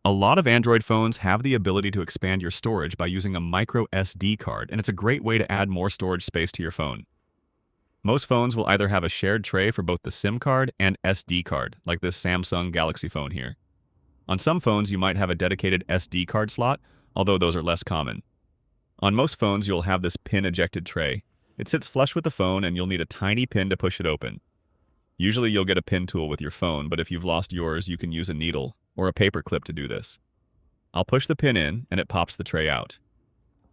A lot of Android phones have the ability to expand your storage by using a microSD card, and it's a great way to add more storage space to your phone. Most phones will either have a shared tray for both the SIM card and SD card, like this Samsung Galaxy phone here. On some phones, you might have a dedicated SD card slot, although those are less common. On most phones, you'll have this pin-ejected tray. It sits flush with the phone, and you'll need a tiny pin to push it open. Usually you'll get a pin tool with your phone, but if you've lost yours, you can use a needle or a paper clip to do this. I'll push the pin in, and it pops the tray out.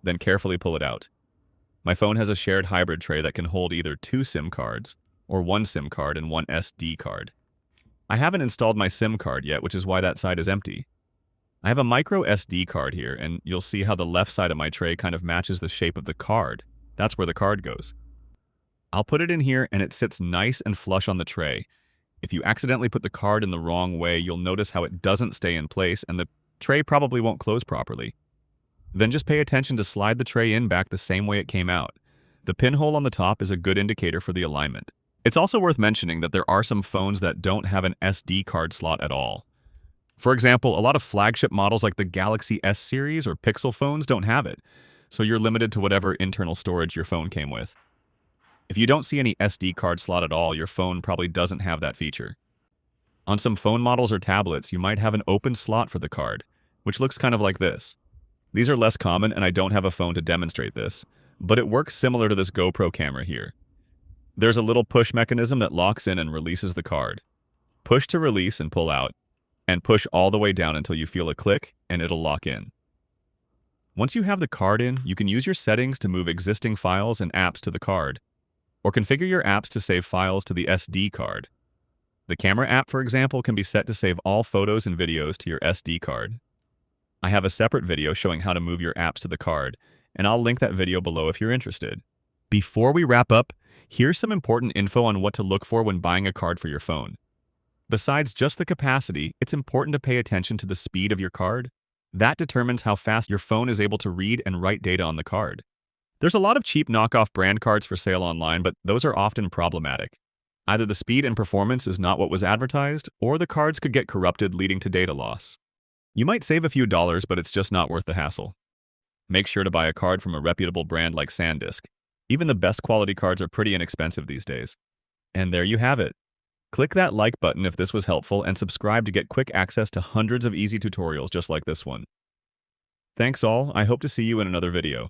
Then carefully pull it out. My phone has a shared hybrid tray that can hold either 2 SIM cards or 1 SIM card and 1 SD card. I haven't installed my SIM card yet, which is why that side is empty. I have a micro SD card here, and you'll see how the left side of my tray kind of matches the shape of the card. That's where the card goes. I'll put it in here, and it sits nice and flush on the tray. If you accidentally put the card in the wrong way, you'll notice how it doesn't stay in place, and the tray probably won't close properly. Then just pay attention to slide the tray in back the same way it came out. The pinhole on the top is a good indicator for the alignment. It's also worth mentioning that there are some phones that don't have an SD card slot at all. For example, a lot of flagship models like the Galaxy S series or Pixel phones don't have it, so you're limited to whatever internal storage your phone came with. If you don't see any SD card slot at all, your phone probably doesn't have that feature. On some phone models or tablets, you might have an open slot for the card, which looks kind of like this. These are less common, and I don't have a phone to demonstrate this, but it works similar to this GoPro camera here. There's a little push mechanism that locks in and releases the card. Push to release and pull out, and push all the way down until you feel a click, and it'll lock in. Once you have the card in, you can use your settings to move existing files and apps to the card, or configure your apps to save files to the SD card. The camera app, for example, can be set to save all photos and videos to your SD card. I have a separate video showing how to move your apps to the card, and I'll link that video below if you're interested. Before we wrap up, here's some important info on what to look for when buying a card for your phone. Besides just the capacity, it's important to pay attention to the speed of your card. That determines how fast your phone is able to read and write data on the card. There's a lot of cheap knockoff brand cards for sale online, but those are often problematic. Either the speed and performance is not what was advertised, or the cards could get corrupted, leading to data loss. You might save a few dollars, but it's just not worth the hassle. Make sure to buy a card from a reputable brand like SanDisk. Even the best quality cards are pretty inexpensive these days. And there you have it. Click that like button if this was helpful, and subscribe to get quick access to hundreds of easy tutorials just like this one. Thanks all, I hope to see you in another video.